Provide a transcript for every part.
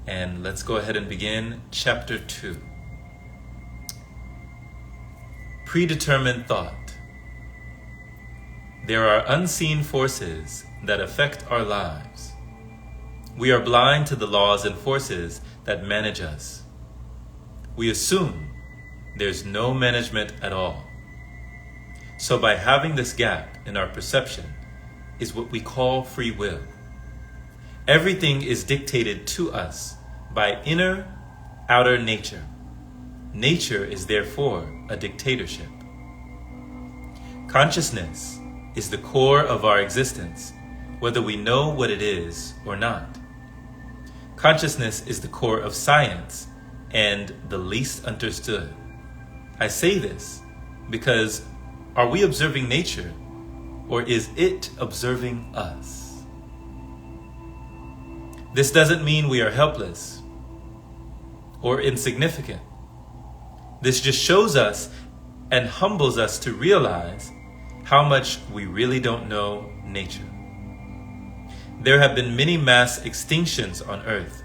And let's go ahead and begin Chapter 2. Predetermined thought. There are unseen forces that affect our lives. We are blind to the laws and forces that manage us. We assume there's no management at all. So by having this gap in our perception is what we call free will. Everything is dictated to us by inner, outer nature. Nature is therefore a dictatorship. Consciousness is the core of our existence, whether we know what it is or not. Consciousness is the core of science and the least understood. I say this because are we observing nature or is it observing us? This doesn't mean we are helpless or insignificant. This just shows us and humbles us to realize how much we really don't know nature. There have been many mass extinctions on Earth.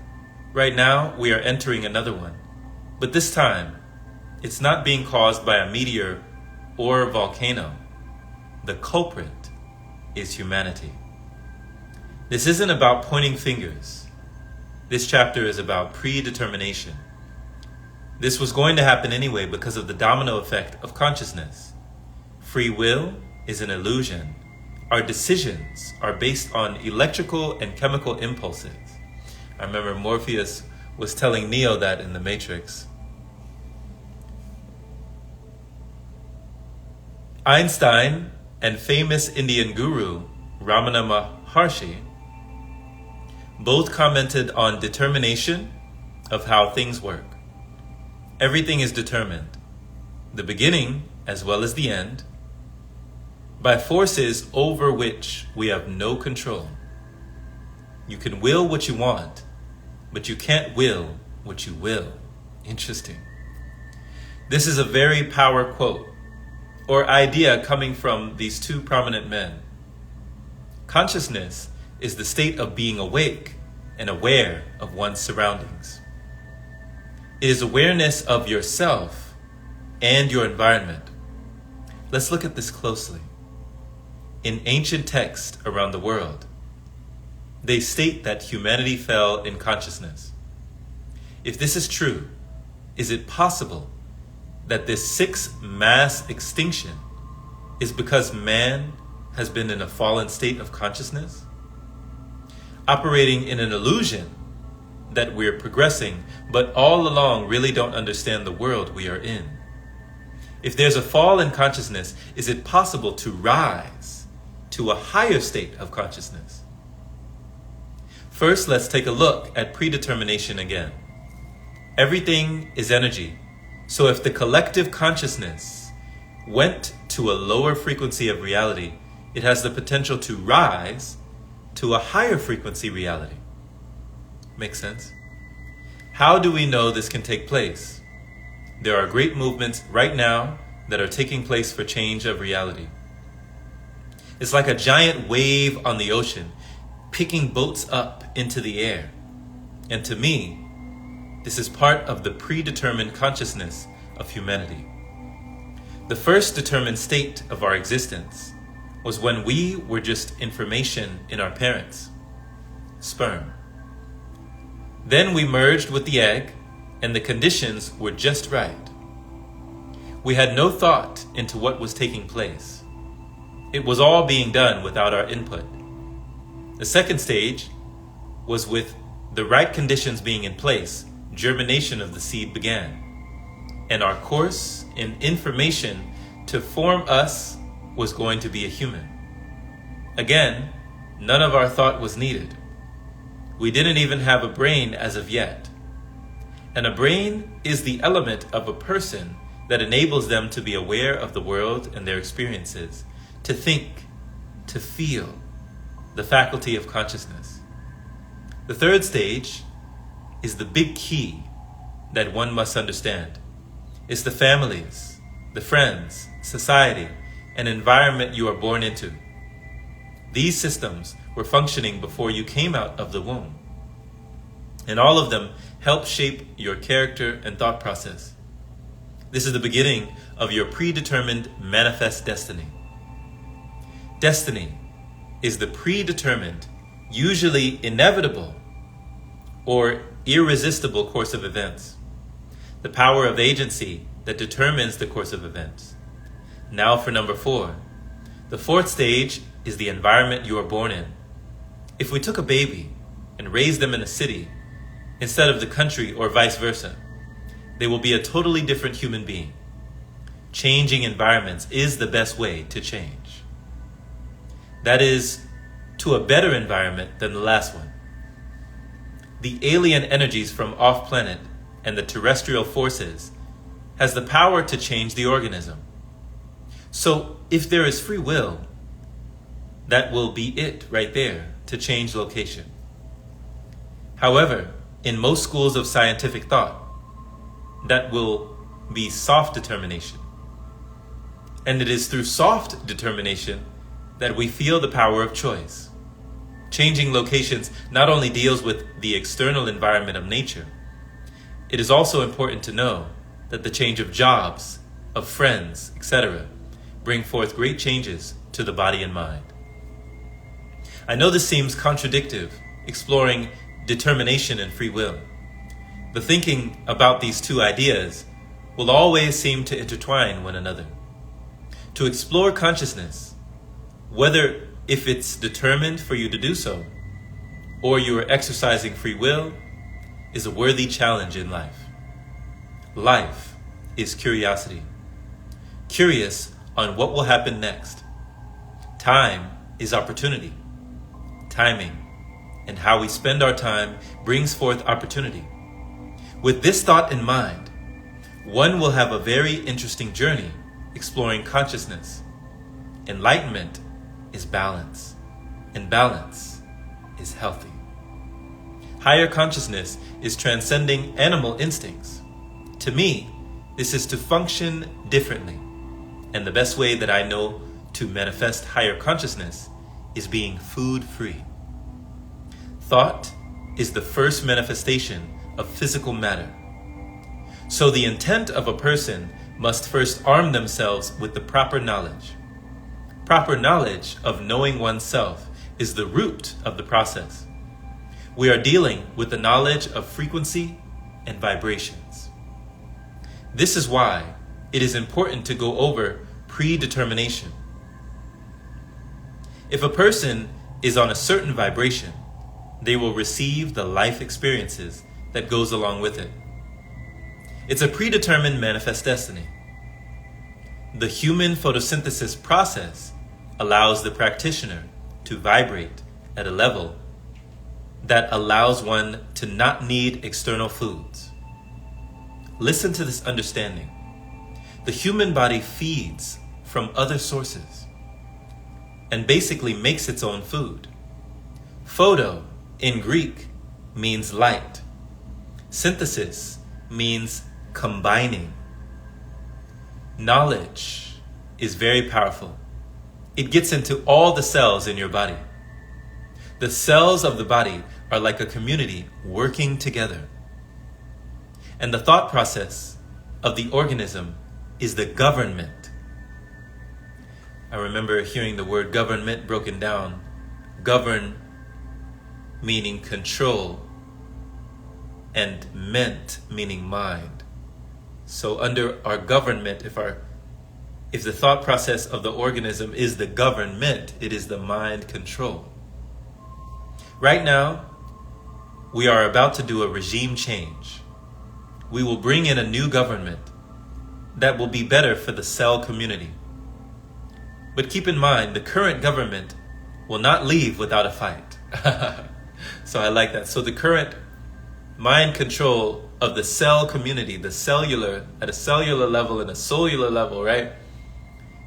Right now, we are entering another one. But this time, it's not being caused by a meteor or a volcano. The culprit is humanity. This isn't about pointing fingers. This chapter is about predetermination. This was going to happen anyway because of the domino effect of consciousness. Free will is an illusion. Our decisions are based on electrical and chemical impulses. I remember Morpheus was telling Neo that in the Matrix. Einstein and famous Indian guru Ramana Maharshi both commented on determination of how things work. Everything is determined, the beginning as well as the end, by forces over which we have no control. You can will what you want, but you can't will what you will. Interesting. This is a very powerful quote or idea coming from these two prominent men. Consciousness is the state of being awake and aware of one's surroundings. It is awareness of yourself and your environment. Let's look at this closely. In ancient texts around the world, they state that humanity fell in consciousness. If this is true, is it possible that this sixth mass extinction is because man has been in a fallen state of consciousness, operating in an illusion that we're progressing, but all along really don't understand the world we are in? If there's a fall in consciousness, is it possible to rise to a higher state of consciousness? First, let's take a look at predetermination again. Everything is energy. So if the collective consciousness went to a lower frequency of reality, it has the potential to rise to a higher frequency reality. Makes sense? How do we know this can take place? There are great movements right now that are taking place for change of reality. It's like a giant wave on the ocean, picking boats up into the air. And to me, this is part of the predetermined consciousness of humanity. The first determined state of our existence was when we were just information in our parents, sperm. Then we merged with the egg, and the conditions were just right. We had no thought into what was taking place. It was all being done without our input. The second stage was with the right conditions being in place, germination of the seed began. And our course in information to form us was going to be a human. Again, none of our thought was needed. We didn't even have a brain as of yet. And a brain is the element of a person that enables them to be aware of the world and their experiences, to think, to feel, the faculty of consciousness. The third stage is the big key that one must understand. It's the families, the friends, society, and environment you are born into. These systems were functioning before you came out of the womb. And all of them help shape your character and thought process. This is the beginning of your predetermined manifest destiny. Destiny is the predetermined, usually inevitable or irresistible course of events. The power of agency that determines the course of events. Now for number 4. The fourth stage is the environment you are born in. If we took a baby and raised them in a city instead of the country or vice versa, they will be a totally different human being. Changing environments is the best way to change. That is, to a better environment than the last one. The alien energies from off-planet and the terrestrial forces has the power to change the organism. So if there is free will, that will be it right there to change location. However, in most schools of scientific thought, that will be soft determination. And it is through soft determination that we feel the power of choice. Changing locations not only deals with the external environment of nature, it is also important to know that the change of jobs, of friends, etc., bring forth great changes to the body and mind. I know this seems contradictory, exploring determination and free will. The thinking about these two ideas will always seem to intertwine one another. To explore consciousness, whether if it's determined for you to do so, or you are exercising free will, is a worthy challenge in life. Life is curiosity. Curious on what will happen next. Time is opportunity. Timing and how we spend our time brings forth opportunity. With this thought in mind, one will have a very interesting journey exploring consciousness. Enlightenment is balance, and balance is healthy. Higher consciousness is transcending animal instincts. To me, this is to function differently, and the best way that I know to manifest higher consciousness is being food-free. Thought is the first manifestation of physical matter. So the intent of a person must first arm themselves with the proper knowledge. Proper knowledge of knowing oneself is the root of the process. We are dealing with the knowledge of frequency and vibrations. This is why it is important to go over predetermination. If a person is on a certain vibration, they will receive the life experiences that goes along with it. It's a predetermined manifest destiny. The human photosynthesis process allows the practitioner to vibrate at a level that allows one to not need external foods. Listen to this understanding. The human body feeds from other sources and basically makes its own food. Photo in Greek means light. Synthesis means combining. Knowledge is very powerful. It gets into all the cells in your body. The cells of the body are like a community working together. And the thought process of the organism is the government. I remember hearing the word government broken down. Govern meaning control, and ment meaning mind. So under our government, if the thought process of the organism is the government, it is the mind control. Right now, we are about to do a regime change. We will bring in a new government that will be better for the cell community. But keep in mind, the current government will not leave without a fight. So I like that. So the current mind control of the cell community, the cellular, at a cellular level and a cellular level, right?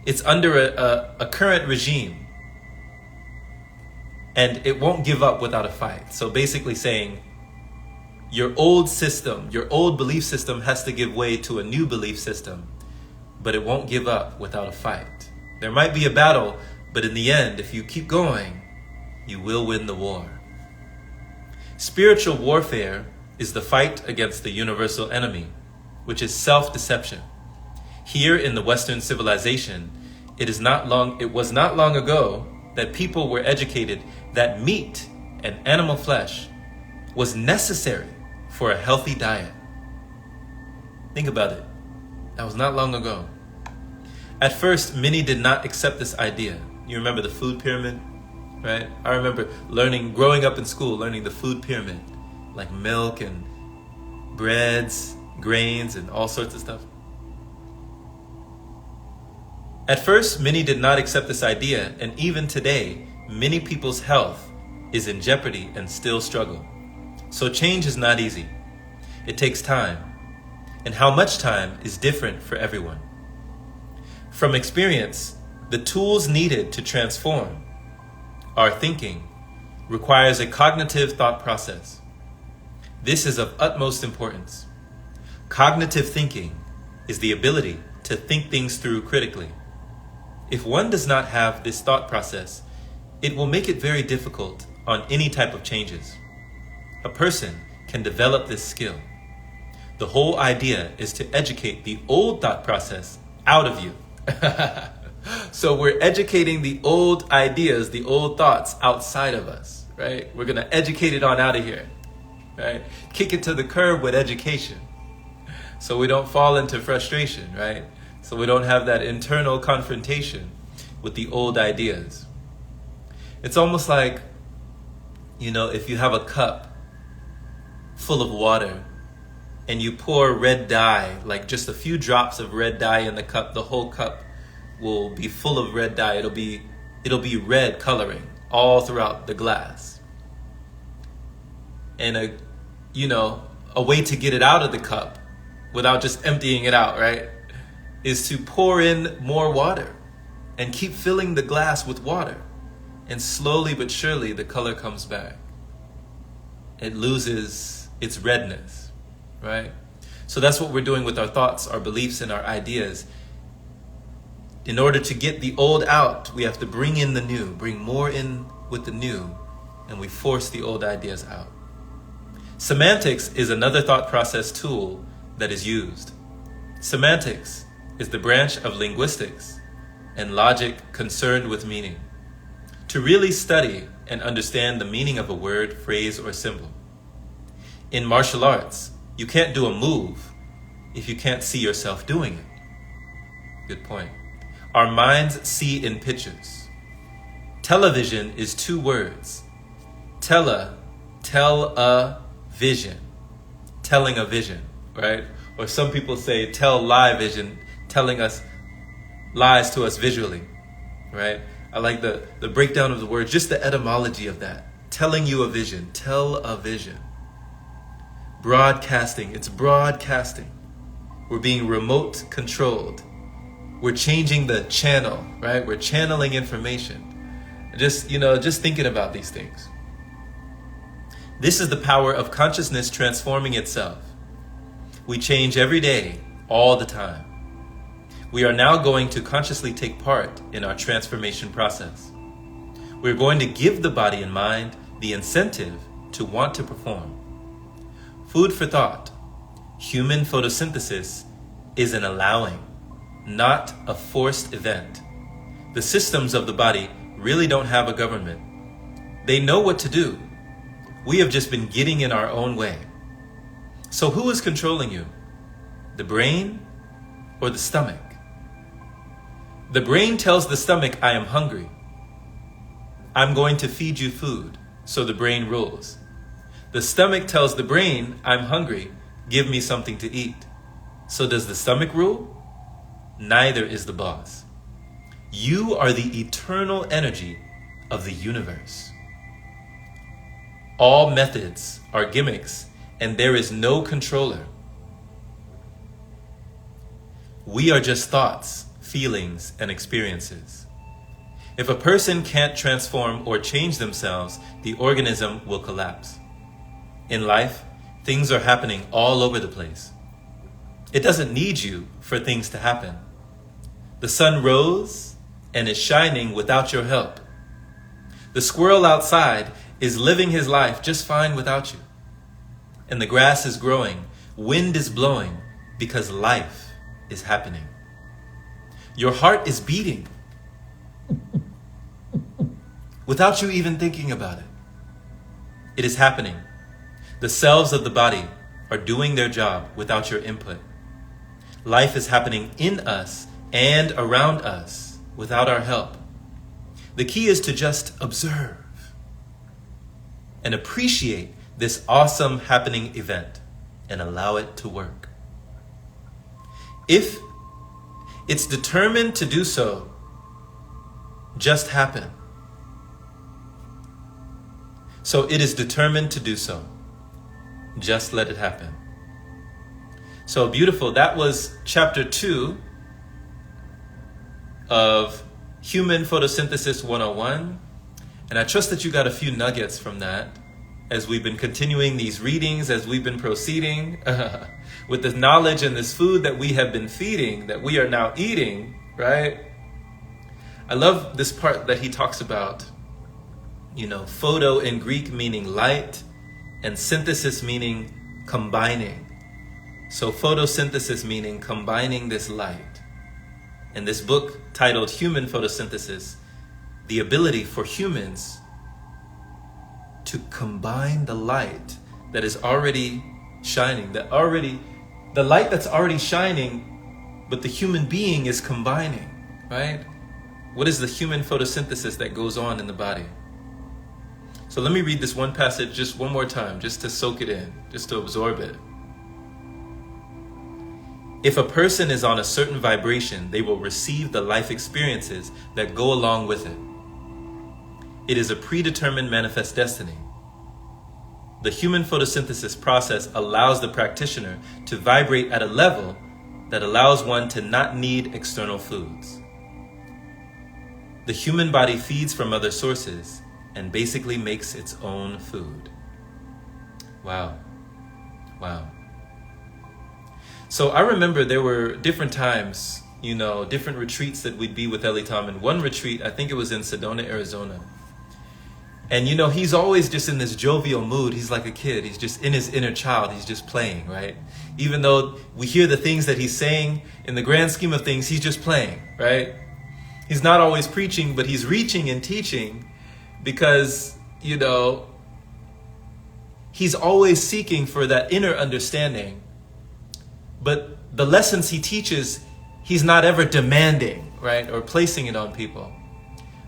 It's under a current regime. And it won't give up without a fight. So basically saying, your old system, your old belief system has to give way to a new belief system, but it won't give up without a fight. There might be a battle, but in the end, if you keep going, you will win the war. Spiritual warfare is the fight against the universal enemy, which is self-deception. Here in the Western civilization, it was not long ago that people were educated that meat and animal flesh was necessary for a healthy diet. Think about it. That was not long ago. At first, many did not accept this idea. You remember the food pyramid, right? I remember growing up in school, learning the food pyramid, like milk and breads, grains, and all sorts of stuff. At first, many did not accept this idea, and even today, many people's health is in jeopardy and still struggle. So change is not easy. It takes time, and how much time is different for everyone. From experience, the tools needed to transform our thinking requires a cognitive thought process. This is of utmost importance. Cognitive thinking is the ability to think things through critically. If one does not have this thought process, it will make it very difficult on any type of changes. A person can develop this skill. The whole idea is to educate the old thought process out of you. So we're educating the old ideas, the old thoughts outside of us, right? We're going to educate it on out of here, right? Kick it to the curb with education so we don't fall into frustration, right? So we don't have that internal confrontation with the old ideas. It's almost like, if you have a cup full of water and you pour red dye, like just a few drops of red dye in the cup, the whole cup will be full of red dye. It'll be red coloring all throughout the glass. And a way to get it out of the cup without just emptying it out, right, is to pour in more water and keep filling the glass with water. And slowly but surely the color comes back. It loses its redness, right? So that's what we're doing with our thoughts, our beliefs, and our ideas. In order to get the old out, we have to bring in the new, bring more in with the new, and we force the old ideas out. Semantics is another thought process tool that is used. Semantics is the branch of linguistics and logic concerned with meaning. To really study and understand the meaning of a word, phrase, or symbol. In martial arts, you can't do a move if you can't see yourself doing it. Good point. Our minds see in pictures. Television is 2 words. Tell a vision. Telling a vision, right? Or some people say tell lie vision, telling us lies to us visually, right? I like the breakdown of the word, just the etymology of that. Telling you a vision, tell a vision. Broadcasting, it's broadcasting. We're being remote controlled. We're changing the channel, right? We're channeling information. Just thinking about these things. This is the power of consciousness transforming itself. We change every day, all the time. We are now going to consciously take part in our transformation process. We're going to give the body and mind the incentive to want to perform. Food for thought. Human photosynthesis is an allowing, not a forced event. The systems of the body really don't have a government. They know what to do. We have just been getting in our own way. So who is controlling you? The brain or the stomach? The brain tells the stomach, I am hungry. I'm going to feed you food, so the brain rules. The stomach tells the brain, I'm hungry, give me something to eat. So does the stomach rule? Neither is the boss. You are the eternal energy of the universe. All methods are gimmicks, and there is no controller. We are just thoughts, feelings, and experiences. If a person can't transform or change themselves, the organism will collapse. In life, things are happening all over the place. It doesn't need you for things to happen. The sun rose and is shining without your help. The squirrel outside is living his life just fine without you. and the grass is growing, wind is blowing, because life is happening. Your heart is beating without you even thinking about it. It is happening. The cells of the body are doing their job without your input. Life is happening in us and around us without our help. The key is to just observe and appreciate this awesome happening event and allow it to work. If it's determined to do so, just happen. So it is determined to do so. Just let it happen. So beautiful. That was chapter 2 of Human Photosynthesis 101. And I trust that you got a few nuggets from that as we've been continuing these readings, as we've been proceeding with the knowledge and this food that we have been feeding, that we are now eating, right? I love this part that he talks about, photo in Greek meaning light and synthesis meaning combining. So photosynthesis meaning combining this light. And this book titled Human Photosynthesis, the ability for humans to combine the light that is already shining, the light that's already shining, but the human being is combining, right? What is the human photosynthesis that goes on in the body? So let me read this one passage just one more time, just to soak it in, just to absorb it. If a person is on a certain vibration, they will receive the life experiences that go along with it. It is a predetermined manifest destiny. The human photosynthesis process allows the practitioner to vibrate at a level that allows one to not need external foods. The human body feeds from other sources and basically makes its own food. Wow. So I remember there were different times, different retreats that we'd be with Elitom. And one retreat, I think it was in Sedona, Arizona. And he's always just in this jovial mood. He's like a kid. He's just in his inner child. He's just playing, right? Even though we hear the things that he's saying, in the grand scheme of things, he's just playing, right? He's not always preaching, but he's reaching and teaching because, he's always seeking for that inner understanding. But the lessons he teaches, he's not ever demanding, right? Or placing it on people.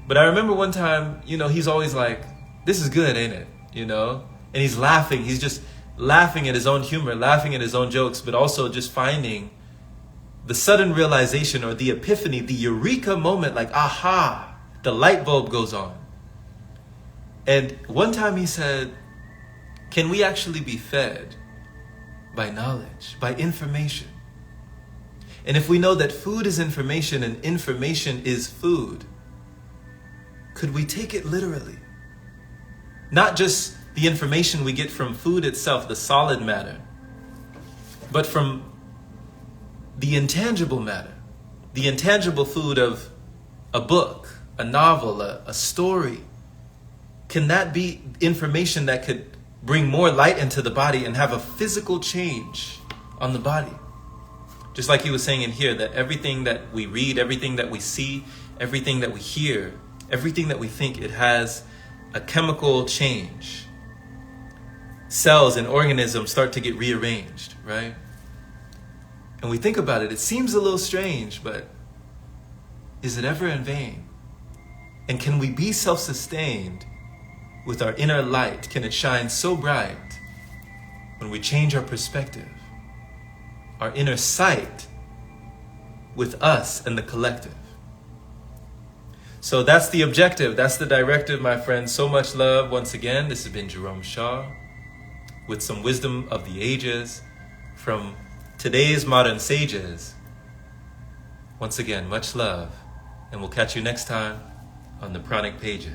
But I remember one time, he's always like, this is good, ain't it? And he's laughing. He's just laughing at his own humor, laughing at his own jokes, but also just finding the sudden realization or the epiphany, the eureka moment, like, aha, the light bulb goes on. And one time he said, can we actually be fed by knowledge, by information? And if we know that food is information and information is food, could we take it literally? Not just the information we get from food itself, the solid matter, but from the intangible matter, the intangible food of a book, a novel, a story. Can that be information that could bring more light into the body and have a physical change on the body? Just like he was saying in here, that everything that we read, everything that we see, everything that we hear, everything that we think, it has a chemical change. Cells and organisms start to get rearranged, right? And we think about it, it seems a little strange, but is it ever in vain? And can we be self-sustained with our inner light? Can it shine so bright when we change our perspective, our inner sight with us and the collective? So that's the objective. That's the directive, my friends. So much love. Once again, this has been Jerome Shaw with some wisdom of the ages from today's modern sages. Once again, much love. And we'll catch you next time on the Pranic Pages.